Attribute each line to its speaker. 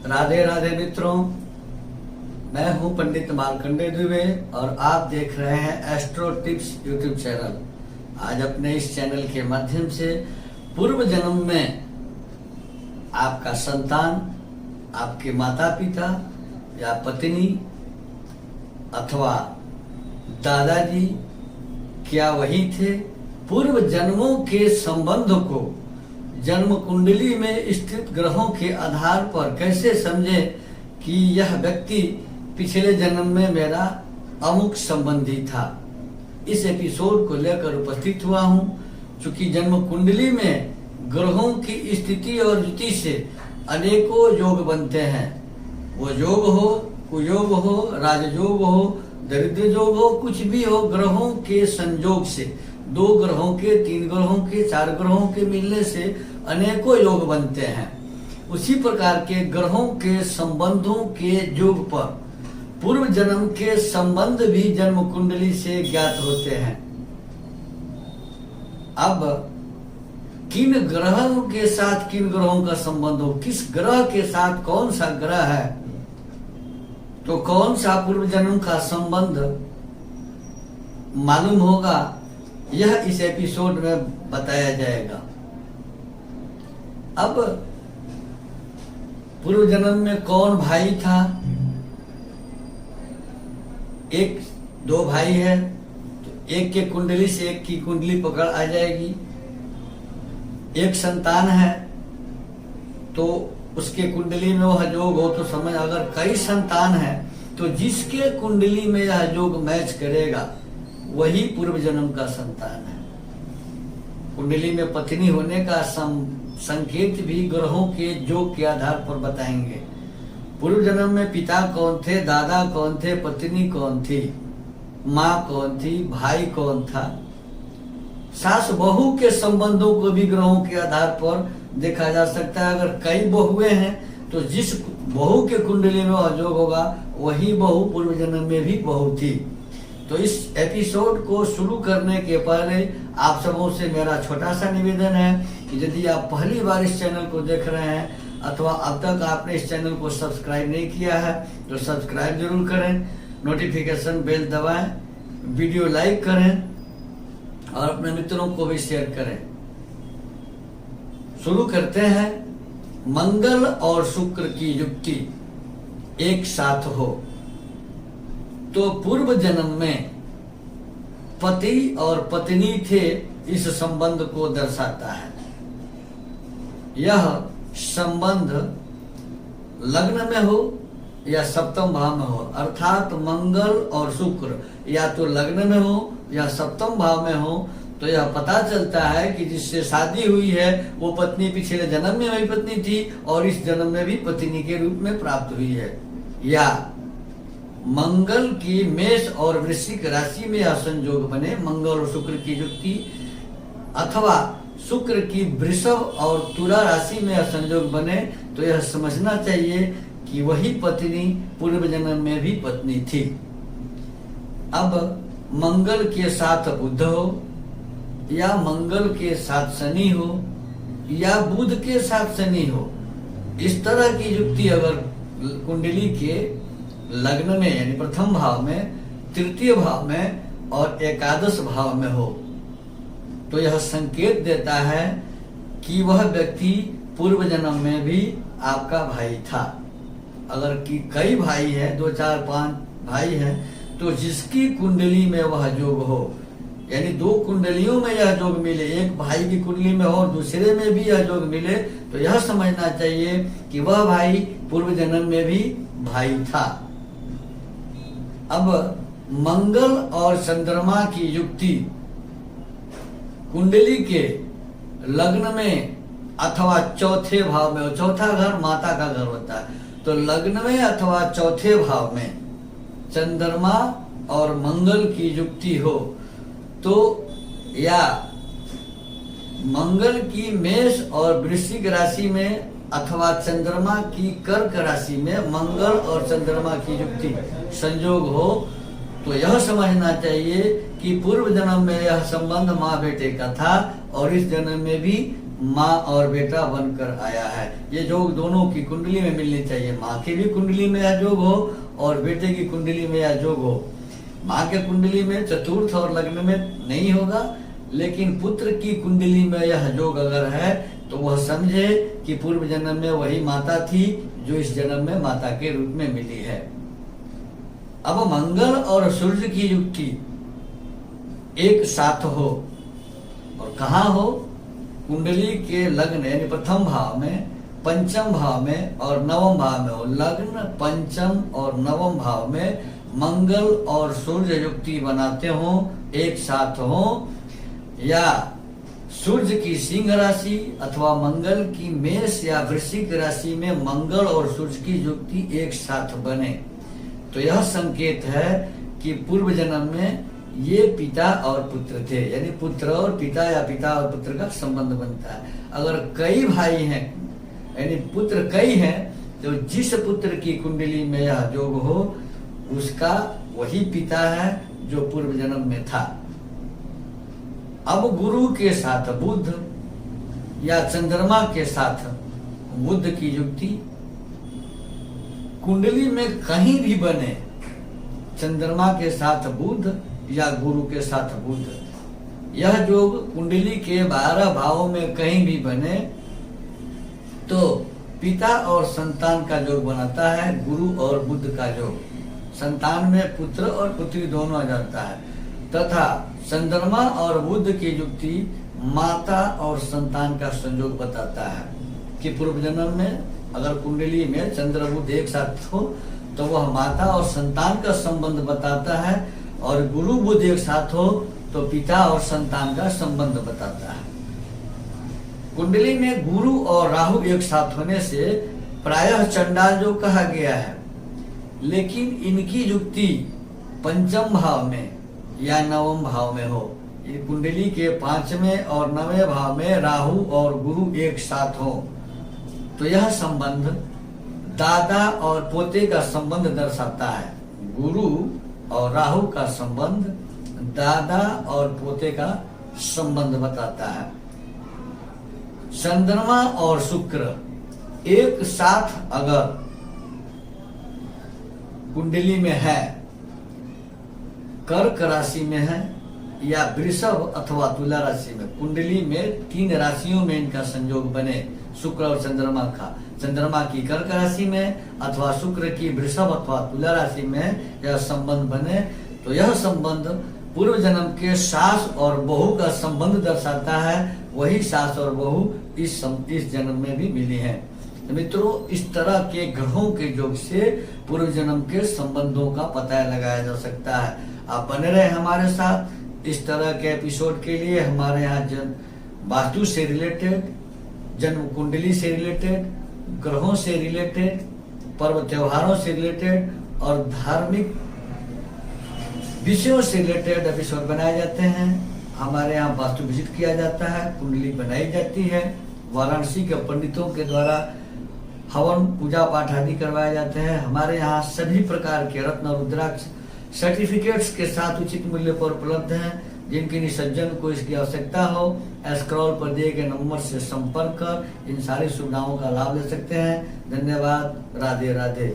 Speaker 1: राधे राधे मित्रों, मैं हूं पंडित मार्कंडेय दुबे और आप देख रहे हैं एस्ट्रो टिप्स यूट्यूब चैनल। आज अपने इस चैनल के माध्यम से पूर्व जन्म में आपका संतान, आपके माता पिता या पत्नी अथवा दादाजी क्या वही थे, पूर्व जन्मों के संबंध को जन्म कुंडली में स्थित ग्रहों के आधार पर कैसे समझे कि यह व्यक्ति पिछले जन्म में मेरा अमुक संबंधी था। इस एपिसोड को लेकर उपस्थित हुआ हूं। चूंकि जन्म कुंडली में ग्रहों की स्थिति और युति से अनेकों योग बनते हैं। वो योग हो, कुयोग हो, राजयोग हो, दरिद्र योग हो, कुछ भी हो, ग्रहों के संयोग से, 2 ग्रहों के, 3 ग्रहों के, 4 ग्रहों के मिलने से अनेकों योग बनते हैं। उसी प्रकार के ग्रहों के संबंधों के योग पर पूर्व जन्म के संबंध भी जन्म कुंडली से ज्ञात होते हैं। अब किन ग्रहों के साथ किन ग्रहों का संबंध हो, किस ग्रह के साथ कौन सा ग्रह है, तो कौन सा पूर्व जन्म का संबंध मालूम होगा, यह इस एपिसोड में बताया जाएगा। अब पूर्व जन्म में कौन भाई था? 2 भाई है तो एक के कुंडली से एक की कुंडली पकड़ आ जाएगी। एक संतान है तो उसके कुंडली में वह योग हो तो समझ। अगर कई संतान है तो जिसके कुंडली में यह योग मैच करेगा वही पूर्व जन्म का संतान है। कुंडली में पत्नी होने का संकेत भी ग्रहों के योग के आधार पर बताएंगे। पूर्व जन्म में पिता कौन थे, दादा कौन थे, पत्नी कौन थी, माँ कौन थी, भाई कौन था, सास बहू के संबंधों को भी ग्रहों के आधार पर देखा जा सकता है। अगर कई बहुएं हैं तो जिस बहू के कुंडली में वह योग होगा वही बहू पूर्व जन्म में भी बहू थी। तो इस एपिसोड को शुरू करने के पहले आप सबों से मेरा छोटा सा निवेदन है कि यदि आप पहली बार इस चैनल को देख रहे हैं अथवा अब तक आपने इस चैनल को सब्सक्राइब नहीं किया है तो सब्सक्राइब जरूर करें, नोटिफिकेशन बेल दबाएं, वीडियो लाइक करें और अपने मित्रों को भी शेयर करें। शुरू करते हैं। मंगल और शुक्र की युक्ति एक साथ हो तो पूर्व जन्म में पति और पत्नी थे, इस संबंध को दर्शाता है। यह संबंध लग्न में हो या सप्तम भाव में हो, अर्थात मंगल और शुक्र या तो लग्न में हो या सप्तम भाव में हो, तो यह पता चलता है कि जिससे शादी हुई है वो पत्नी पिछले जन्म में वही पत्नी थी और इस जन्म में भी पत्नी के रूप में प्राप्त हुई है। या मंगल की मेष और वृश्चिक राशि में यह संयोग बने, मंगल और शुक्र की युक्ति, अथवा शुक्र की वृषभ और तुला राशि में यह संयोग बने, तो यह समझना चाहिए कि वही पत्नी पूर्व जन्म में भी पत्नी थी। अब मंगल के साथ बुध हो या मंगल के साथ शनि हो या बुध के साथ शनि हो, इस तरह की युक्ति अगर कुंडली के लग्न में यानी प्रथम भाव में, तृतीय भाव में और एकादश भाव में हो तो यह संकेत देता है कि वह व्यक्ति पूर्व जन्म में भी आपका भाई था। अगर कि कई भाई है, 2, 4, 5 भाई हैं, तो जिसकी कुंडली में वह योग हो, यानी 2 कुंडलियों में यह योग मिले, एक भाई की कुंडली में हो और दूसरे में भी यह योग मिले, तो यह समझना चाहिए कि वह भाई पूर्व जन्म में भी भाई था। अब मंगल और चंद्रमा की युक्ति कुंडली के लग्न में अथवा चौथे भाव में हो। चौथा घर माता का घर होता है, तो लग्न में अथवा चौथे भाव में चंद्रमा और मंगल की युक्ति हो तो, या मंगल की मेष और वृश्चिक राशि में अथवा चंद्रमा की कर्क राशि में मंगल और चंद्रमा की युक्ति संयोग हो, तो यह समझना चाहिए कि पूर्व जन्म में यह संबंध माँ बेटे का था और इस जन्म में भी माँ और बेटा बनकर आया है। ये योग दोनों की कुंडली में मिलनी चाहिए। माँ की भी कुंडली में यह योग हो और बेटे की कुंडली में यह योग हो। माँ के कुंडली में चतुर्थ और लग्न में नहीं होगा, लेकिन पुत्र की कुंडली में यह योग अगर है तो वह समझे कि पूर्व जन्म में वही माता थी जो इस जन्म में माता के रूप में मिली है। अब मंगल और सूर्य की युक्ति एक साथ हो, और कहाँ हो? कुंडली के लग्न यानी प्रथम भाव में, पंचम भाव में और नवम भाव में हो। लग्न, पंचम और नवम भाव में मंगल और सूर्य युक्ति बनाते हो, एक साथ हो, या सूर्य की सिंह राशि अथवा मंगल की मेष या वृश्चिक राशि में मंगल और सूर्य की युक्ति एक साथ बने, तो यह संकेत है कि पूर्व जन्म में ये पिता और पुत्र थे, यानी पुत्र और पिता या पिता और पुत्र का संबंध बनता है। अगर कई भाई हैं यानी पुत्र कई हैं, तो जिस पुत्र की कुंडली में यह योग हो उसका वही पिता है जो पूर्व जन्म में था। अब गुरु के साथ बुध या चंद्रमा के साथ बुध की युक्ति कुंडली में कहीं भी बने, चंद्रमा के साथ बुध या गुरु के साथ बुध, यह योग कुंडली के 12 भावों में कहीं भी बने तो पिता और संतान का योग बनाता है, गुरु और बुध का योग। संतान में पुत्र और पुत्री दोनों आ जाता है, तथा चंद्रमा और बुध की युक्ति माता और संतान का संयोग बताता है कि पूर्व जन्म में अगर कुंडली में चंद्र बुध एक साथ हो तो वह माता और संतान का संबंध बताता है, और गुरु बुध एक साथ हो तो पिता और संतान का संबंध बताता है। कुंडली में गुरु और राहु एक साथ होने से प्रायः चंडाल योग कहा गया है, लेकिन इनकी युक्ति पंचम भाव में या नवम भाव में हो। ये कुंडली के 5वें और 9वें भाव में राहु और गुरु एक साथ हो तो यह संबंध दादा और पोते का संबंध दर्शाता है। गुरु और राहु का संबंध दादा और पोते का संबंध बताता है। चंद्रमा और शुक्र एक साथ अगर कुंडली में है, कर्क राशि में है या वृषभ अथवा तुला राशि में, कुंडली में 3 राशियों में इनका संयोग बने, शुक्र और चंद्रमा का, चंद्रमा की कर्क राशि में अथवा शुक्र की वृषभ अथवा तुला राशि में यह संबंध बने, तो यह संबंध पूर्व जन्म के सास और बहू का संबंध दर्शाता है। वही सास और बहू इस जन्म में भी मिली हैं। तो मित्रों, इस तरह के ग्रहों के योग से पूर्व जन्म के संबंधों का पता लगाया जा सकता है। आप बने रहे हमारे साथ। इस तरह के एपिसोड के लिए हमारे यहाँ वास्तु से रिलेटेड, जन्म कुंडली से रिलेटेड, ग्रहों से रिलेटेड, पर्व त्योहारों से रिलेटेड और धार्मिक विषयों से रिलेटेड एपिसोड बनाए जाते हैं। हमारे यहाँ वास्तु विजिट किया जाता है, कुंडली बनाई जाती है, वाराणसी के पंडितों के द्वारा हवन पूजा पाठ आदि करवाए जाते हैं। हमारे यहाँ सभी प्रकार के रत्न और रुद्राक्ष सर्टिफिकेट्स के साथ उचित मूल्य पर उपलब्ध हैं। जिनकी निसज्जन को इसकी आवश्यकता हो, स्क्रॉल पर दिए गए नंबर से संपर्क कर इन सारी सुविधाओं का लाभ ले सकते हैं। धन्यवाद। राधे राधे।